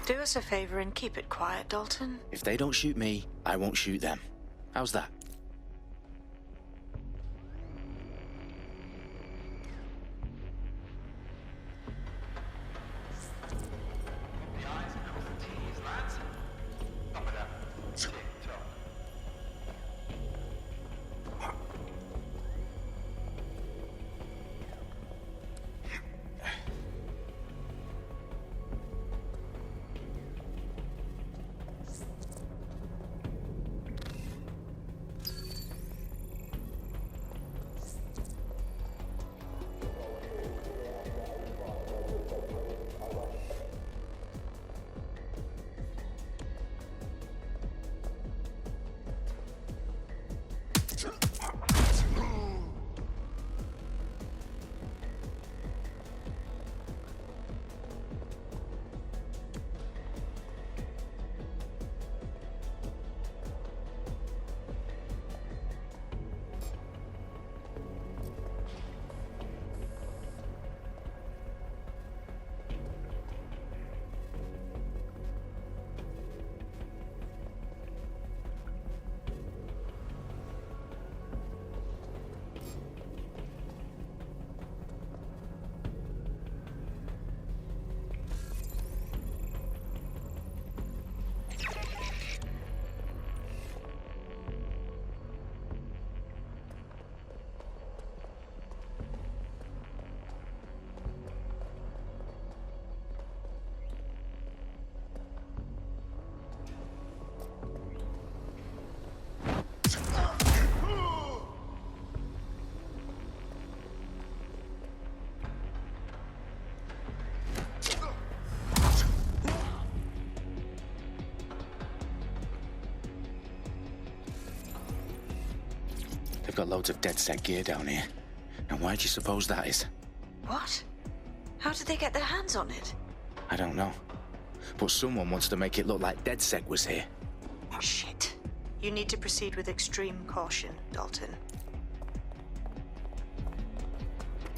Do us a favor and keep it quiet, Dalton. If they don't shoot me, I won't shoot them. How's that? They've got loads of dead-set gear down here. And why do you suppose that is? What? How did they get their hands on it? I don't know. But someone wants to make it look like DedSec was here. Shit. You need to proceed with extreme caution, Dalton.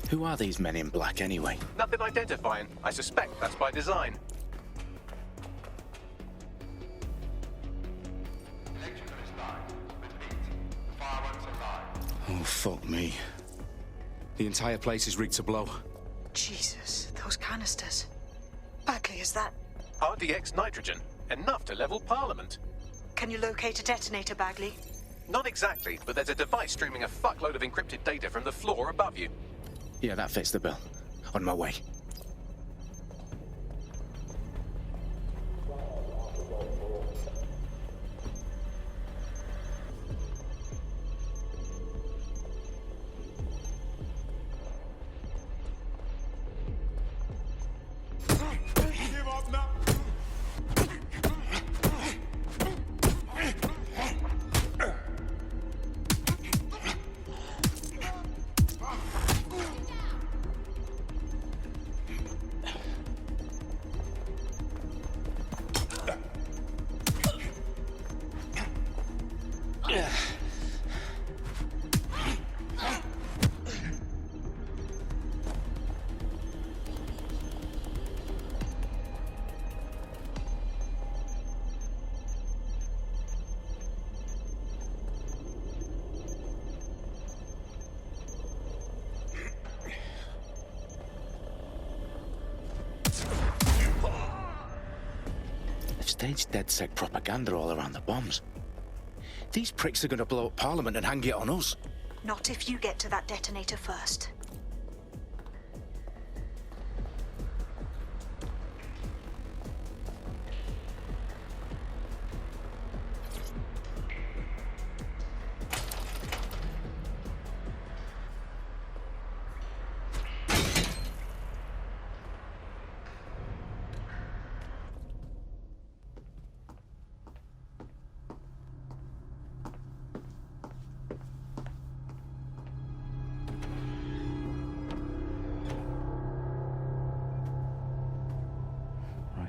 Who are these men in black anyway? Nothing identifying. I suspect that's by design. Oh, fuck me. The entire place is rigged to blow. Jesus, those canisters. Bagley, is that... RDX nitrogen. Enough to level Parliament. Can you locate a detonator, Bagley? Not exactly, but there's a device streaming a fuckload of encrypted data from the floor above you. Yeah, that fits the bill. On my way. Staged DedSec propaganda all around the bombs. These pricks are going to blow up Parliament and hang it on us. Not if you get to that detonator first.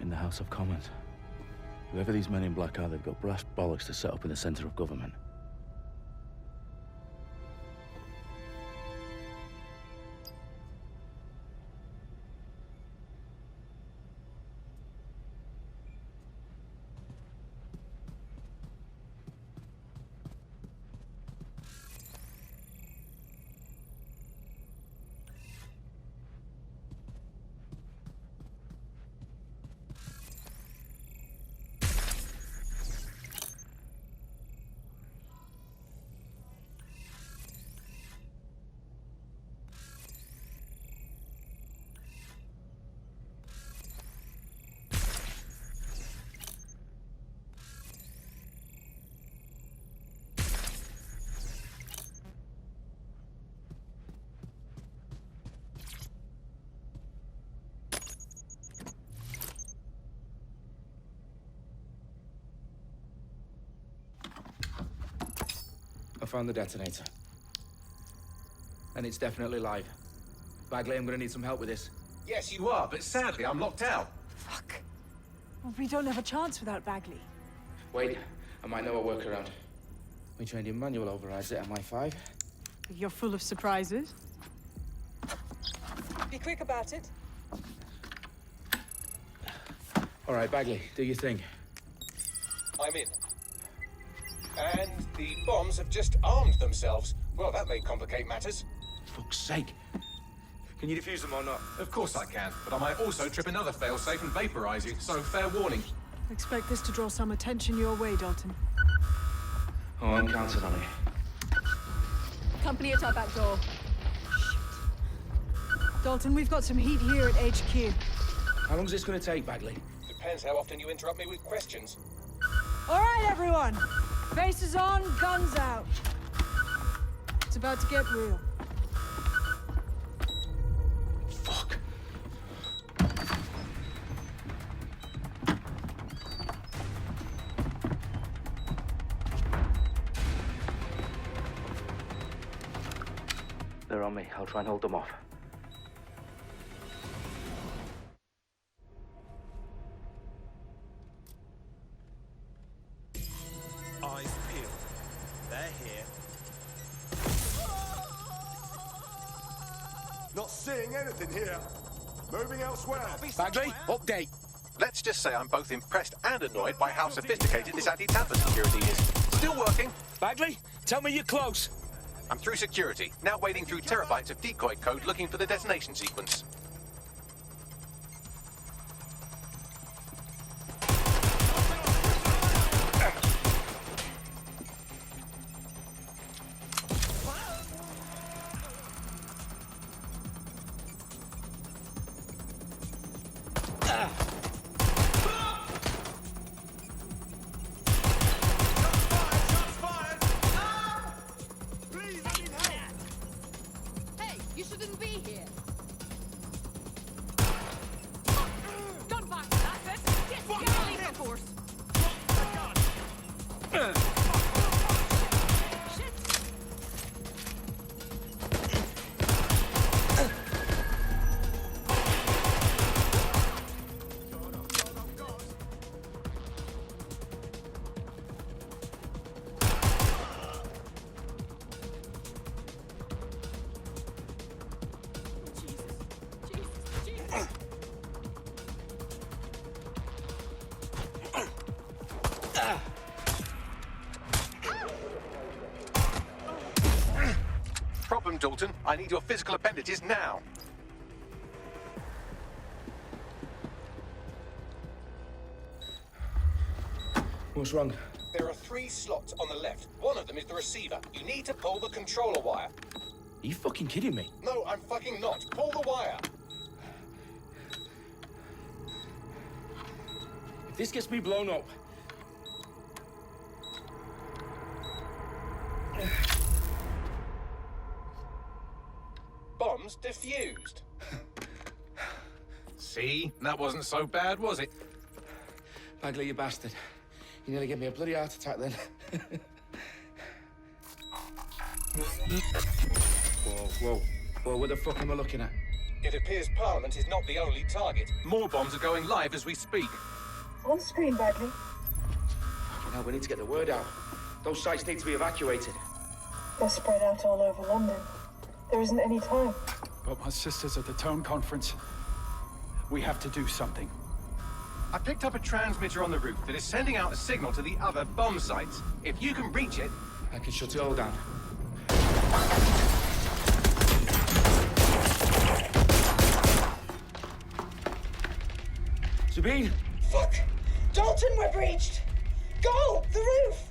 In the House of Commons. Whoever these men in black are, they've got brass bollocks to set up in the centre of government. found the detonator. And it's definitely live. Bagley, I'm gonna need some help with this. Yes, you are, but sadly, I'm locked out. Fuck. Well, we don't have a chance without Bagley. Wait, I might know a workaround. We trained in manual overrides at MI5. You're full of surprises. Be quick about it. All right, Bagley, do your thing. I'm in. And the bombs have just armed themselves. Well, that may complicate matters. Fuck's sake. Can you defuse them or not? Of course I can, but I might also trip another failsafe and vaporize you, so fair warning. Expect this to draw some attention your way, Dalton. Oh, I'm counting on it. Company at our back door. Shit. Dalton, we've got some heat here at HQ. How long is this gonna take, Bagley? Depends how often you interrupt me with questions. All right, everyone. Faces on, guns out. It's about to get real. Fuck. They're on me. I'll try and hold them off. Eyes peeled. They're here. Not seeing anything here. Moving elsewhere. Bagley, update. Let's just say I'm both impressed and annoyed by how sophisticated this anti-tamper security is. Still working. Bagley, tell me you're close. I'm through security, now wading through terabytes of decoy code looking for the detonation sequence. Hey, you shouldn't be here. Don't back that bit. Get lethal force. Shit. Jesus. Problem, Dalton. I need your physical appendages now. What's wrong? There are 3 slots on the left. One of them is the receiver. You need to pull the controller wire. Are you fucking kidding me? No, I'm fucking not. Pull the wire. If this gets me blown up... Bombs defused. See? That wasn't so bad, was it? Bagley, you bastard. You nearly gave me a bloody heart attack then. Whoa, what the fuck am I looking at? It appears Parliament is not the only target. More bombs are going live as we speak. On screen, Bagley. Now we need to get the word out. Those sites need to be evacuated. They're spread out all over London. There isn't any time. But my sister's at the Tone Conference. We have to do something. I picked up a transmitter on the roof that is sending out a signal to the other bomb sites. If you can reach it... I can shut it all down. Sabine! Fuck! Dalton, we're breached! Go! The roof!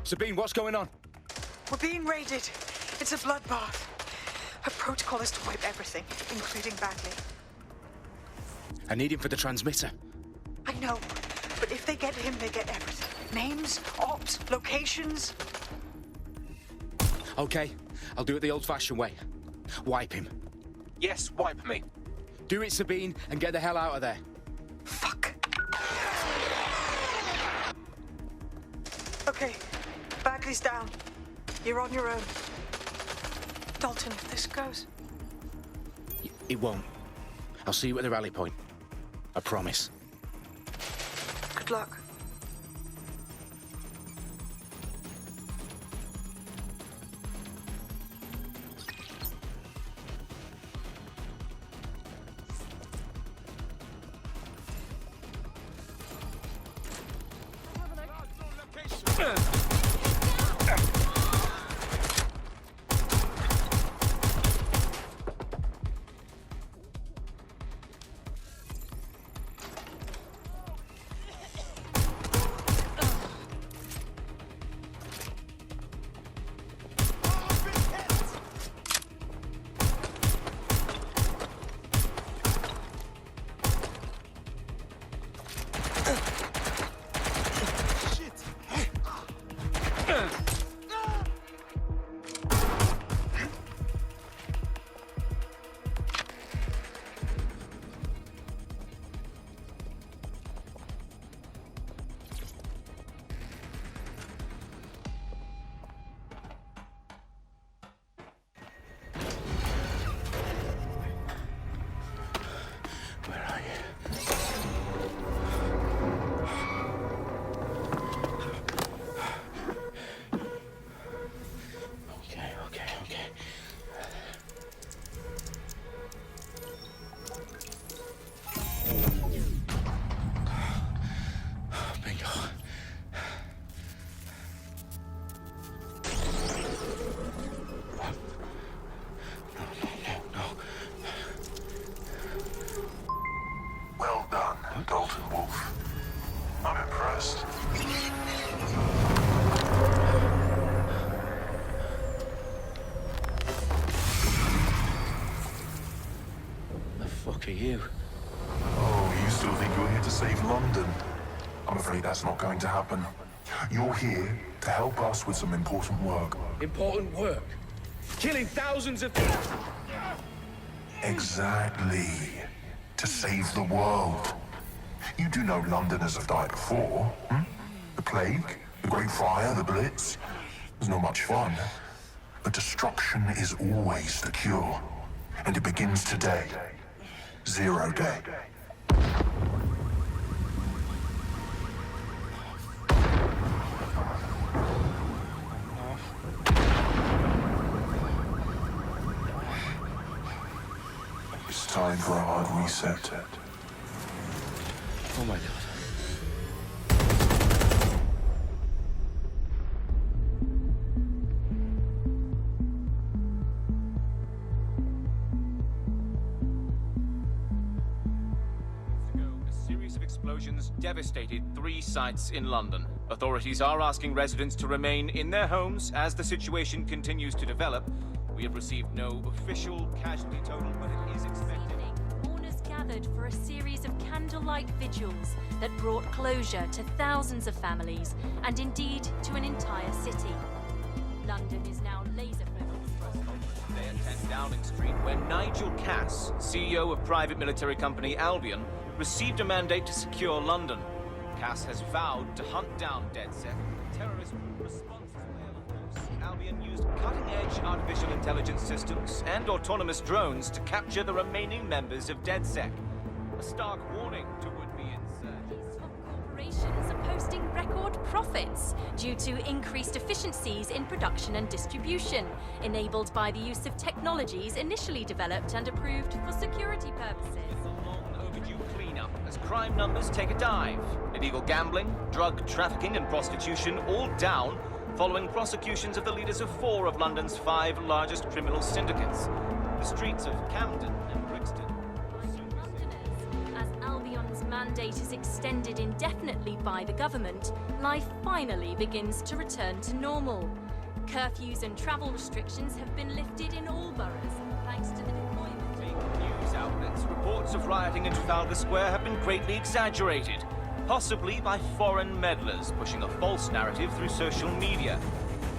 Sabine, what's going on? We're being raided. It's a bloodbath. Her protocol is to wipe everything, including Bagley. I need him for the transmitter. I know, but if they get him, they get everything. Names, ops, locations. Okay, I'll do it the old-fashioned way. Wipe him. Yes, wipe me. Do it, Sabine, and get the hell out of there. Fuck. Okay, Bagley's down. You're on your own. Dalton, if this goes... It won't. I'll see you at the rally point. I promise. Good luck. Well done, Dalton Wolf. I'm impressed. The fuck are you? Oh, you still think you're here to save London? I'm afraid that's not going to happen. You're here to help us with some important work. Important work? Killing thousands of people? Exactly. To save the world. You do know Londoners have died before, hmm? The Plague, the Great Fire, the Blitz. It's not much fun. But destruction is always the cure. And it begins today. 0 day. It's time for a hard reset. Oh my God. A series of explosions devastated 3 sites in London. Authorities are asking residents to remain in their homes as the situation continues to develop. We have received no official casualty total, but it is expected. Mourners gathered for a series of candlelight vigils that brought closure to thousands of families and indeed to an entire city. London is now laser-focused. Today at 10 Downing Street, where Nigel Cass, CEO of private military company Albion, received a mandate to secure London. Cass has vowed to hunt down DedSec, terrorist response to Albion used cutting-edge artificial intelligence systems and autonomous drones to capture the remaining members of DedSec. A stark warning to would-be insurgents. Top corporations are posting record profits due to increased efficiencies in production and distribution, enabled by the use of technologies initially developed and approved for security purposes. It's a long overdue cleanup as crime numbers take a dive. Illegal gambling, drug trafficking and prostitution all down following prosecutions of the leaders of 4 of London's 5 largest criminal syndicates. The streets of Camden and Brixton. Londoners, as Albion's mandate is extended indefinitely by the government, life finally begins to return to normal. Curfews and travel restrictions have been lifted in all boroughs, thanks to the deployment. Fake news outlets, reports of rioting in Trafalgar Square have been greatly exaggerated, possibly by foreign meddlers pushing a false narrative through social media.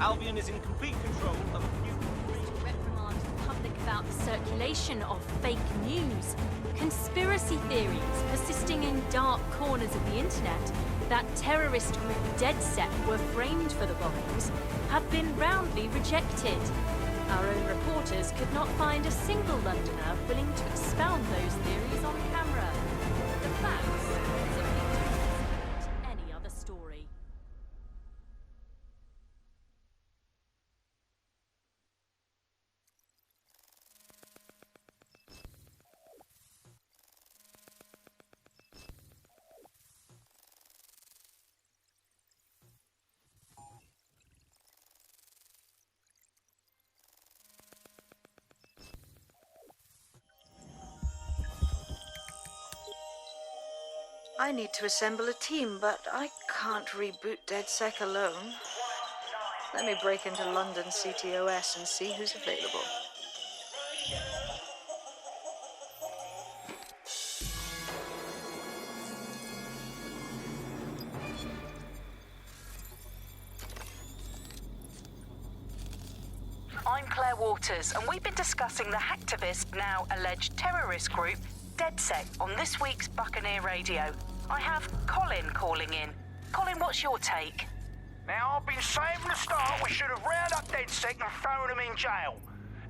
Albion is in complete control of a few... To reprimand the public about the circulation of fake news, conspiracy theories persisting in dark corners of the internet that terrorist group DeadSec were framed for the bombings have been roundly rejected. Our own reporters could not find a single Londoner willing to expound those theories on camera. The facts simply don't support any other story. I need to assemble a team, but I can't reboot DeadSec alone. Let me break into London CTOS and see who's available. I'm Claire Waters, and we've been discussing the hacktivist, now alleged terrorist group, DeadSec, on this week's Buccaneer Radio. I have Colin calling in. Colin, what's your take? Now, I've been saying from the start we should have rounded up DeadSec and thrown them in jail.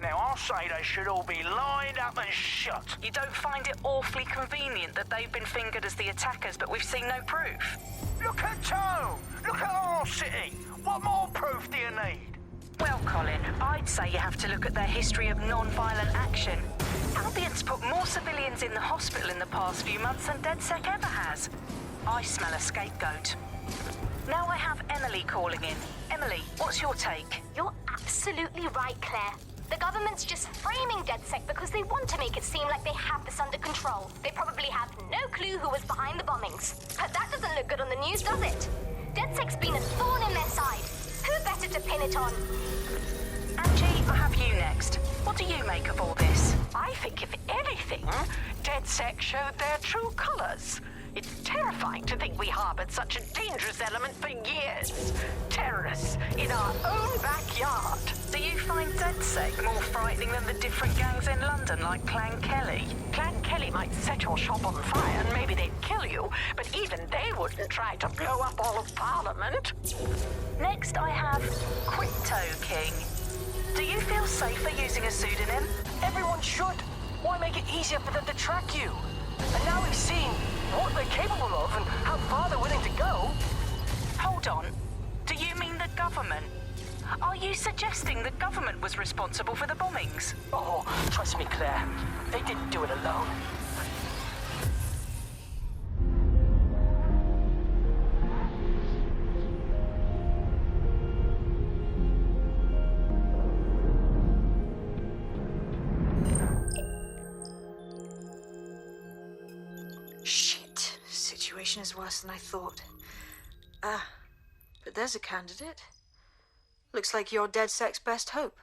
Now, I'll say they should all be lined up and shot. You don't find it awfully convenient that they've been fingered as the attackers, but we've seen no proof? Look at Tone! Look at our city! What more proof do you need? Well, Colin, I'd say you have to look at their history of non-violent action. Albion's put more civilians in the hospital in the past few months than DeadSec ever has. I smell a scapegoat. Now I have Emily calling in. Emily, what's your take? You're absolutely right, Claire. The government's just framing DeadSec because they want to make it seem like they have this under control. They probably have no clue who was behind the bombings. But that doesn't look good on the news, does it? DeadSec's been a thorn in their side. Who better to pin it on? Angie, I have you next. What do you make of all this? I think, if anything, DeadSec showed their true colors. It's terrifying to think we harbored such a dangerous element for years. Terrorists in our own backyard. Do you find DeadSec more frightening than the different gangs in London, like Clan Kelly? Clan Kelly might set your shop on fire and maybe they'd kill you, but even they wouldn't try to blow up all of Parliament. Next, I have Crypto King. Do you feel safer using a pseudonym? Everyone should. Why make it easier for them to track you? And now we've seen what they're capable of and how far they're willing to go. Hold on. Do you mean the government? Are you suggesting the government was responsible for the bombings? Oh, trust me, Claire. They didn't do it alone. Shit. Situation is worse than I thought. But there's a candidate. Looks like you're DeadSec's best hope.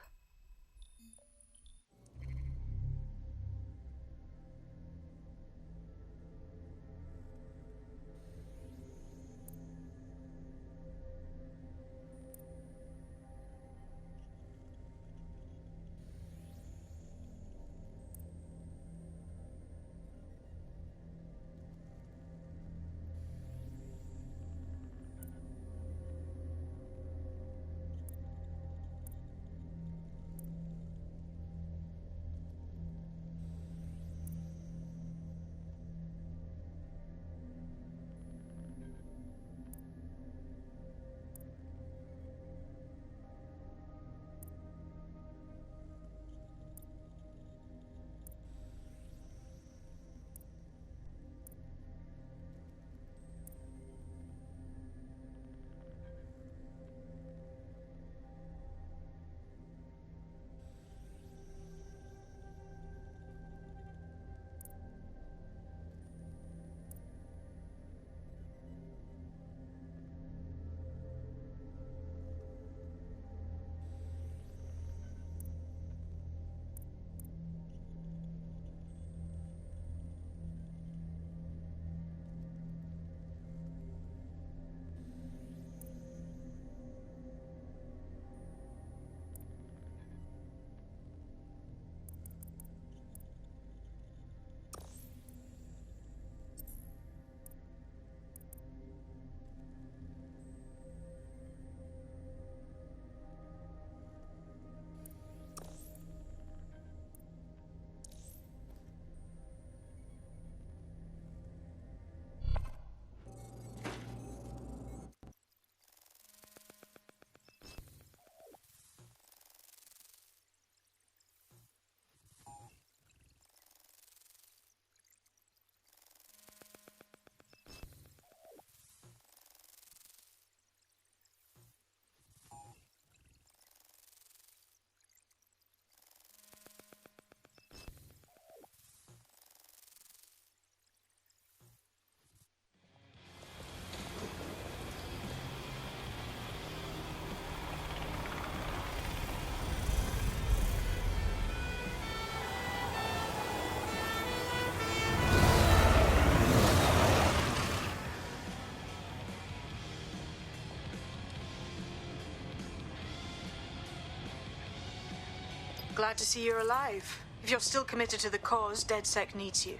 Glad to see you're alive. If you're still committed to the cause, DedSec needs you.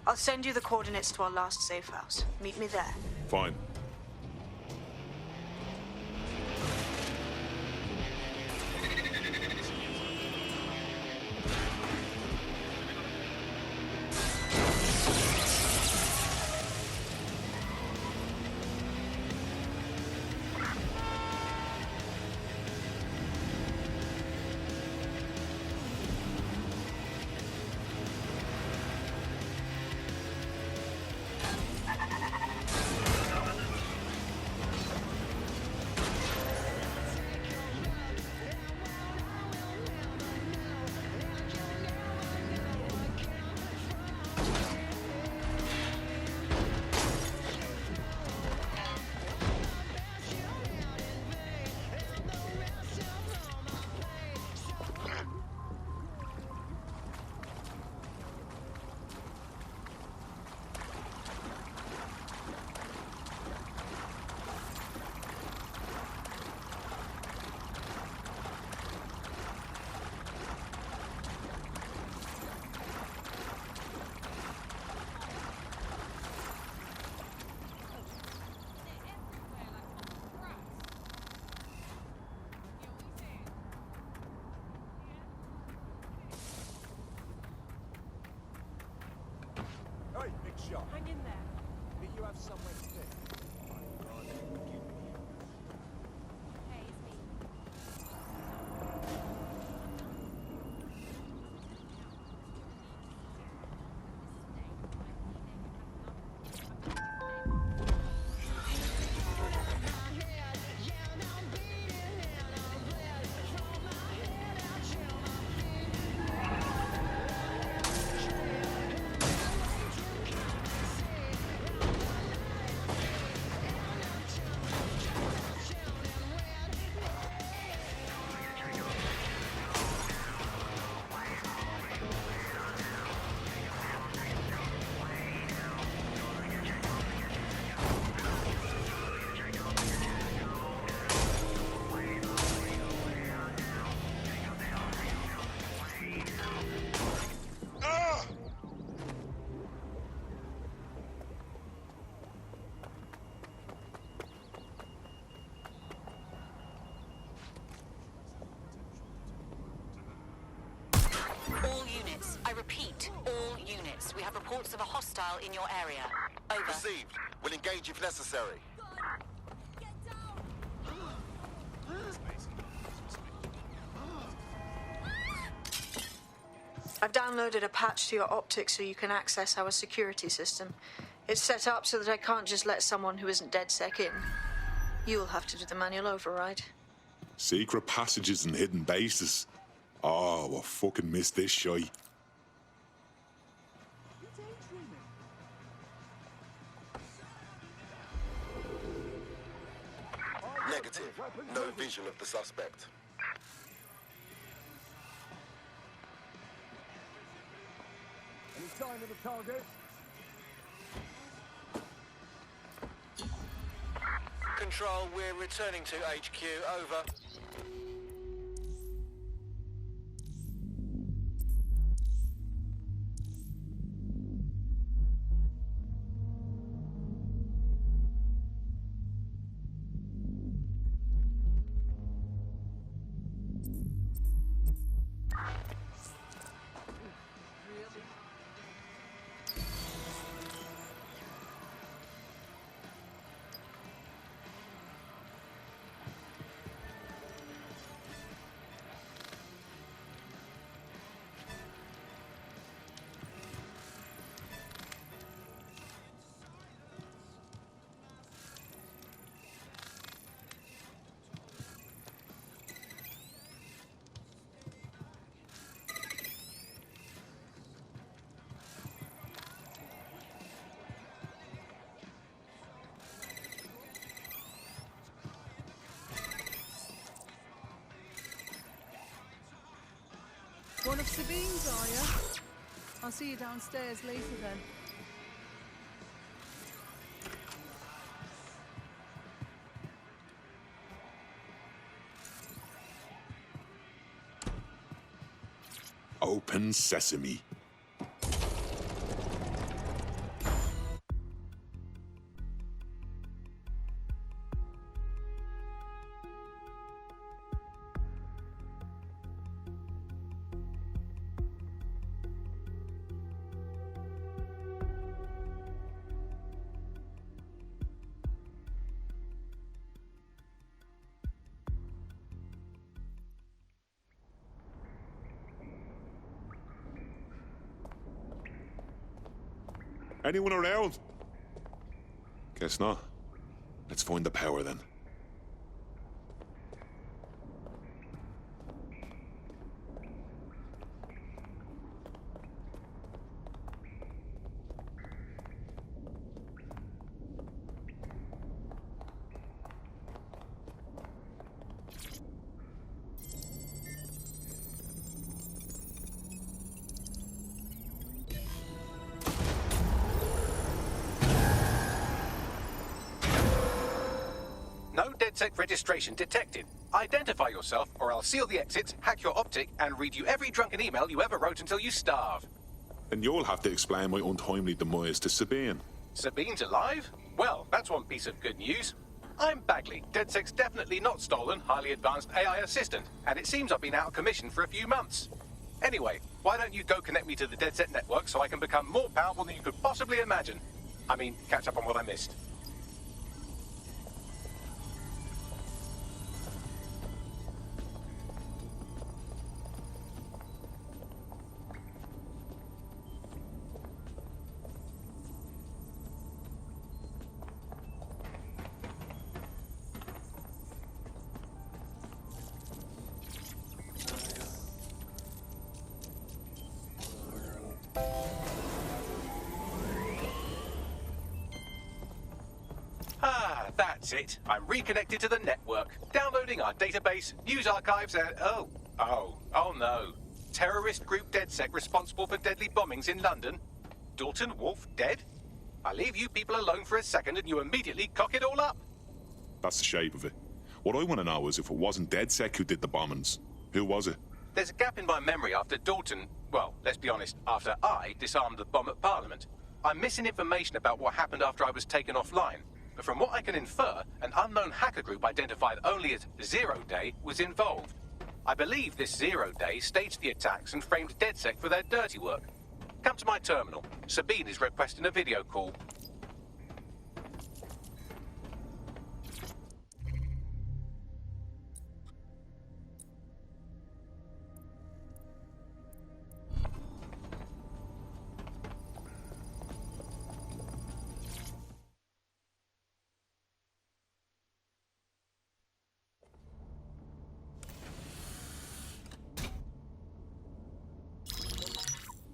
I'll send you the coordinates to our last safe house. Meet me there. Fine. Hey, big shot. Hang in there. Think you have somewhere to live? Hey, it's me. All units. I repeat, all units. We have reports of a hostile in your area. Over. Received. We'll engage if necessary. I've downloaded a patch to your optics so you can access our security system. It's set up so that I can't just let someone who isn't DedSec in. You'll have to do the manual override. Secret passages and hidden bases. Oh, I fucking missed this shy. Negative. No visual of the suspect. Any sign of the target? Control, we're returning to HQ. Over. One of Sabine's, are you? I'll see you downstairs later then. Open sesame. Anyone around? Guess not. Let's find the power then. No DedSec registration detected. Identify yourself, or I'll seal the exits, hack your optic, and read you every drunken email you ever wrote until you starve. And you'll have to explain my untimely demise to Sabine. Sabine's alive? Well, that's one piece of good news. I'm Bagley, DedSec's definitely not stolen, highly advanced AI assistant, and it seems I've been out of commission for a few months. Anyway, why don't you go connect me to the DedSec network so I can become more powerful than you could possibly imagine? I mean, catch up on what I missed. That's it. I'm reconnected to the network, downloading our database, news archives, and oh no. Terrorist group DedSec responsible for deadly bombings in London. Dalton Wolf dead? I leave you people alone for a second and you immediately cock it all up. That's the shape of it. What I want to know is if it wasn't DedSec who did the bombings, who was it? There's a gap in my memory after Dalton, well, let's be honest, after I disarmed the bomb at Parliament. I'm missing information about what happened after I was taken offline. But from what I can infer, an unknown hacker group identified only as Zero Day was involved. I believe this Zero Day staged the attacks and framed DedSec for their dirty work. Come to my terminal. Sabine is requesting a video call.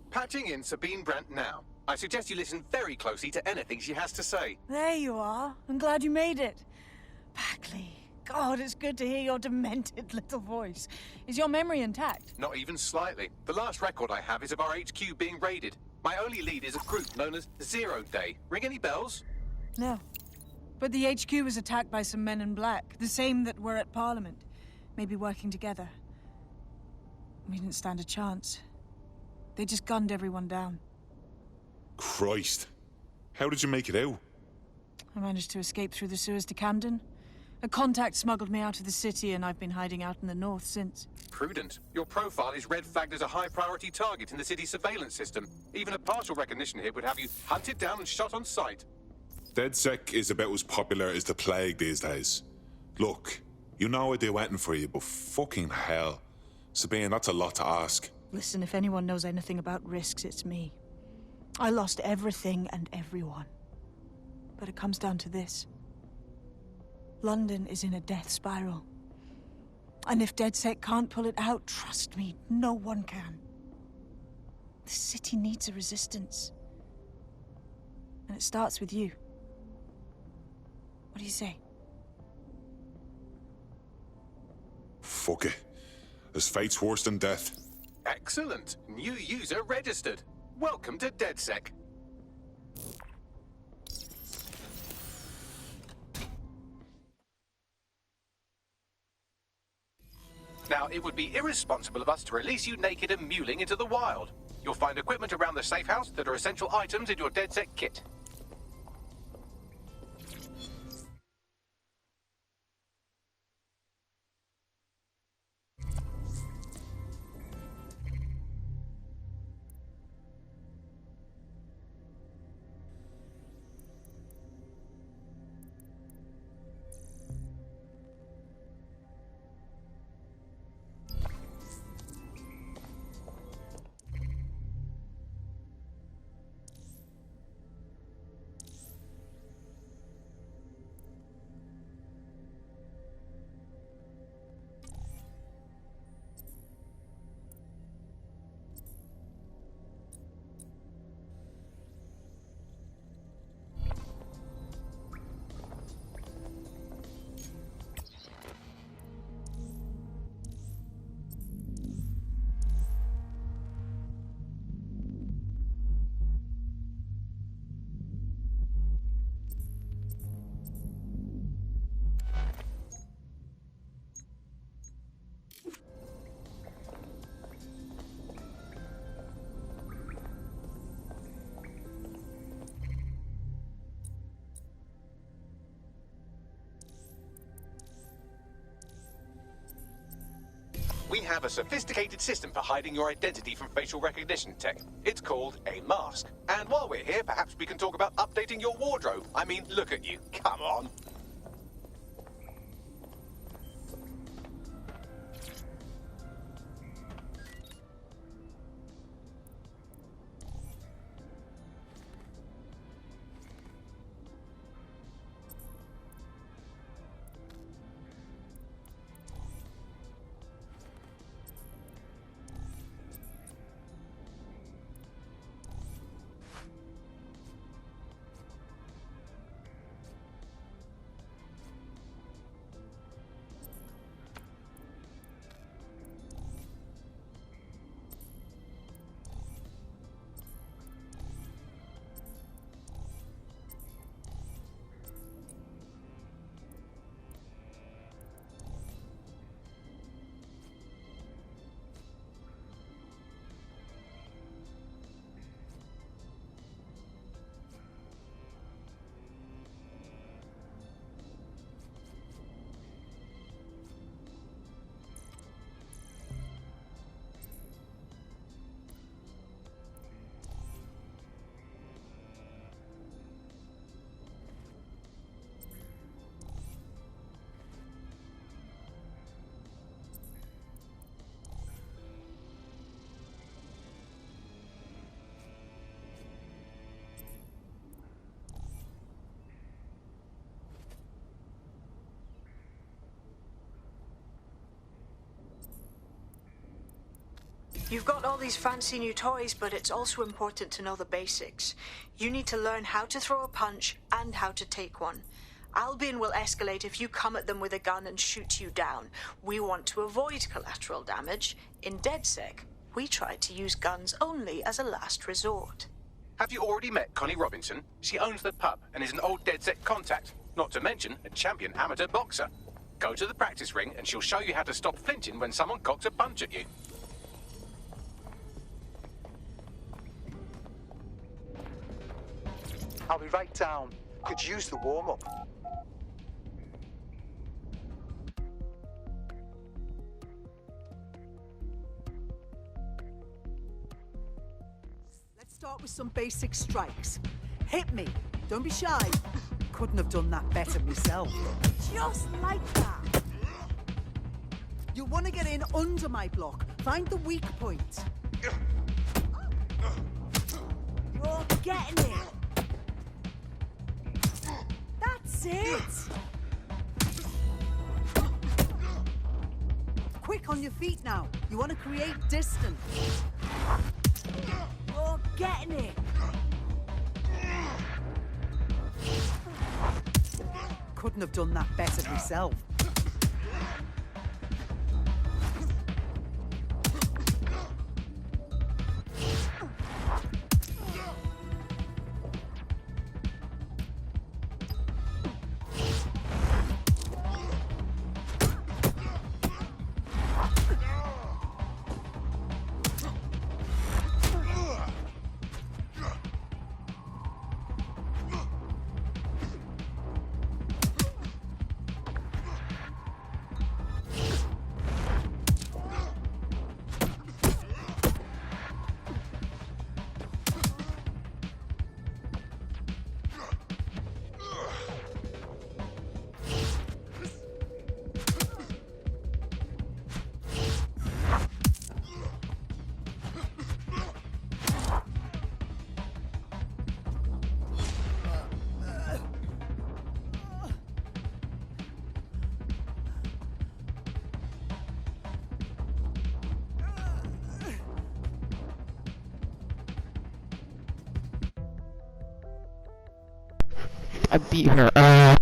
Patching in Sabine Brandt now. I suggest you listen very closely to anything she has to say. There you are. I'm glad you made it. Bagley. God, it's good to hear your demented little voice. Is your memory intact? Not even slightly. The last record I have is of our HQ being raided. My only lead is a group known as Zero Day. Ring any bells? No. But the HQ was attacked by some men in black, the same that were at Parliament. Maybe working together. We didn't stand a chance. They just gunned everyone down. Christ. How did you make it out? I managed to escape through the sewers to Camden. A contact smuggled me out of the city, and I've been hiding out in the north since. Prudent. Your profile is red flagged as a high-priority target in the city's surveillance system. Even a partial recognition here would have you hunted down and shot on sight. DedSec is about as popular as the plague these days. Look, you know I do anything for you, but fucking hell. Sabine, that's a lot to ask. Listen, if anyone knows anything about risks, it's me. I lost everything and everyone. But it comes down to this. London is in a death spiral. And if DedSec can't pull it out, trust me, no one can. The city needs a resistance. And it starts with you. What do you say? Fuck it. There's fate's worse than death. Excellent. New user registered. Welcome to DedSec. Now, out it would be irresponsible of us to release you naked and mewling into the wild. You'll find equipment around the safe house that are essential items in your DedSec kit. We have a sophisticated system for hiding your identity from facial recognition tech. It's called a mask. And while we're here, perhaps we can talk about updating your wardrobe. I mean, look at you. Come on. You've got all these fancy new toys, but it's also important to know the basics. You need to learn how to throw a punch and how to take one. Albion will escalate if you come at them with a gun and shoot you down. We want to avoid collateral damage. In DedSec, we try to use guns only as a last resort. Have you already met Connie Robinson? She owns the pub and is an old DedSec contact, not to mention a champion amateur boxer. Go to the practice ring and she'll show you how to stop flinching when someone cocks a punch at you. I'll be right down. Could use the warm-up. Let's start with some basic strikes. Hit me. Don't be shy. Couldn't have done that better myself. Just like that. You'll want to get in under my block. Find the weak point. You're getting it. That's it! Quick on your feet now. You want to create distance. You're getting it! Couldn't have done that better myself. I beat her ass.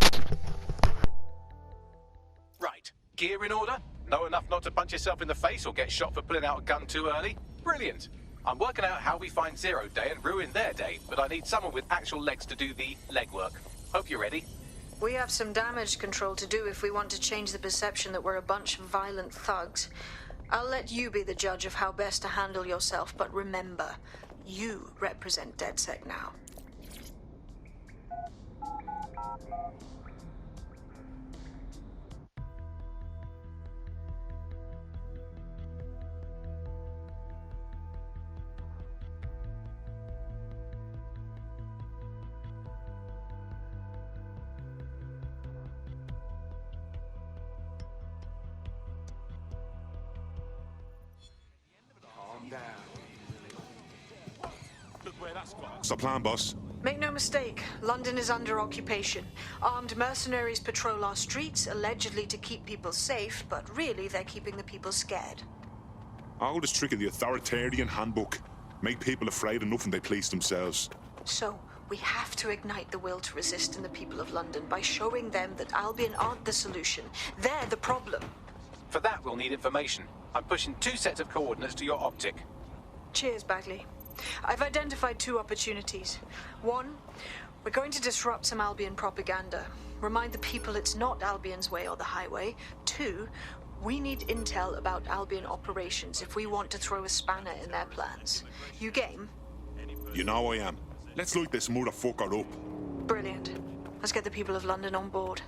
Right. Gear in order? Know enough not to punch yourself in the face or get shot for pulling out a gun too early? Brilliant. I'm working out how we find Zero Day and ruin their day, but I need someone with actual legs to do the legwork. Hope you're ready. We have some damage control to do if we want to change the perception that we're a bunch of violent thugs. I'll let you be the judge of how best to handle yourself, but remember, you represent DedSec now. What's the plan, boss? Make no mistake, London is under occupation. Armed mercenaries patrol our streets, allegedly to keep people safe, but really they're keeping the people scared. Oldest trick of the authoritarian handbook. Make people afraid enough and they police themselves. So, we have to ignite the will to resist in the people of London by showing them that Albion aren't the solution. They're the problem. For that, we'll need information. I'm pushing 2 sets of coordinates to your optic. Cheers, Bagley. I've identified 2 opportunities. 1, we're going to disrupt some Albion propaganda. Remind the people it's not Albion's way or the highway. 2, we need intel about Albion operations if we want to throw a spanner in their plans. You game? You know I am. Let's light this motherfucker up. Brilliant. Let's get the people of London on board.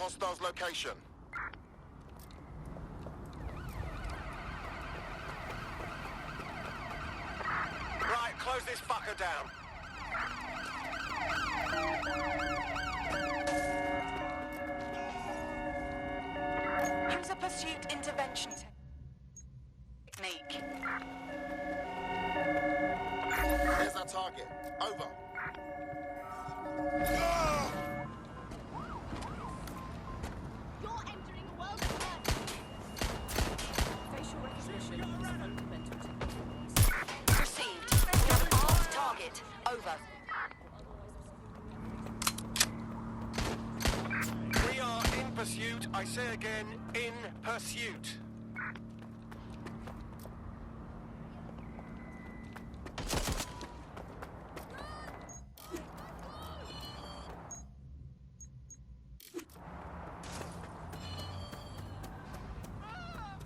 hostile's location. Right, close this fucker down. Use a pursuit intervention technique. There's our target. Over. We are in pursuit. I say again, in pursuit.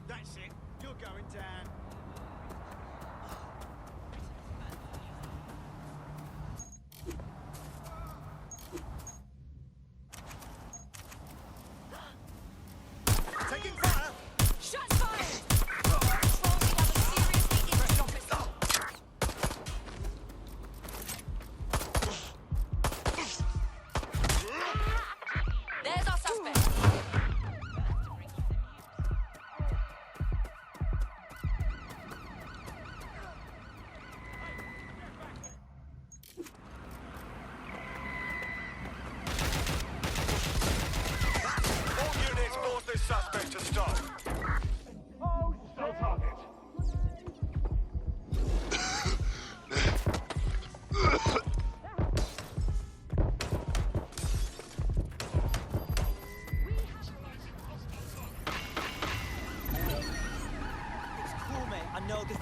That's it. You're going down. Taking fire! Shots fired! Control, we have a seriously injured officer. There's our suspect. All units, force this suspect to stop. It's cool, mate. I know this.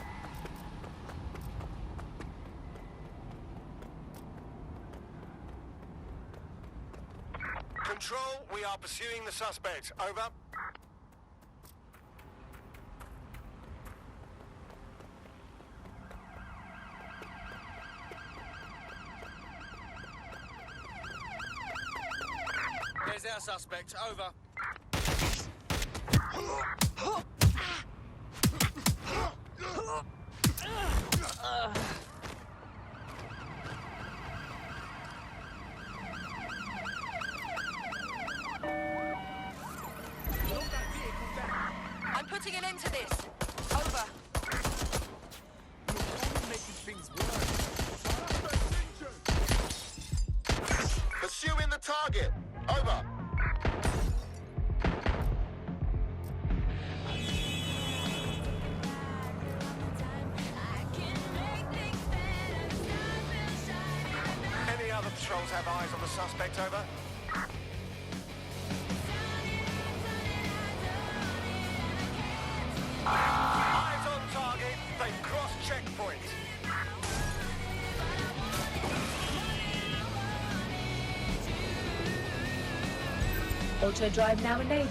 Control, we are pursuing the suspect. Over. There's our suspect. Over. I'm putting an end to this. Over. Making things worse. Pursuing the target. Over. Any other patrols have eyes on the suspect? Over. Eyes on target. They've crossed checkpoint. Auto drive now enabled.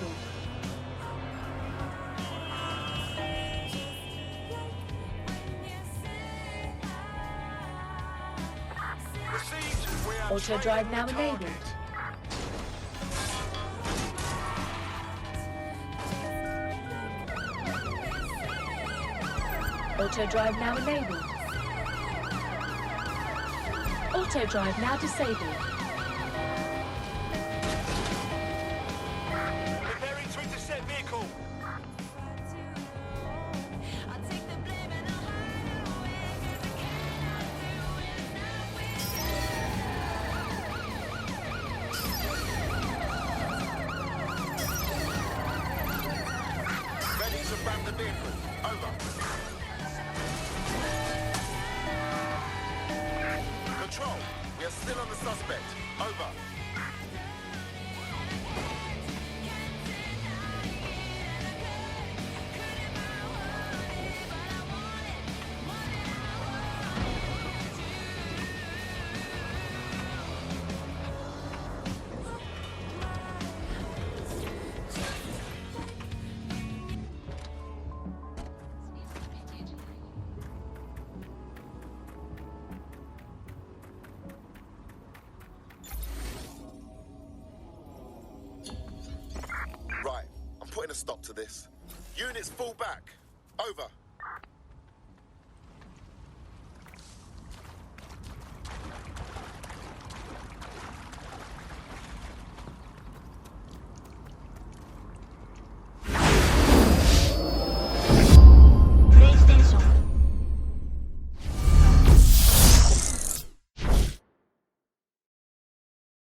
Received. We are Auto drive now trailing the enabled. target. Auto drive now enabled. Auto drive now disabled. Preparing to intercept vehicle. Ready to ram the vehicle. Over. Control, we are still on the suspect. Over. Right, I'm putting a stop to this. Units fall back. Over.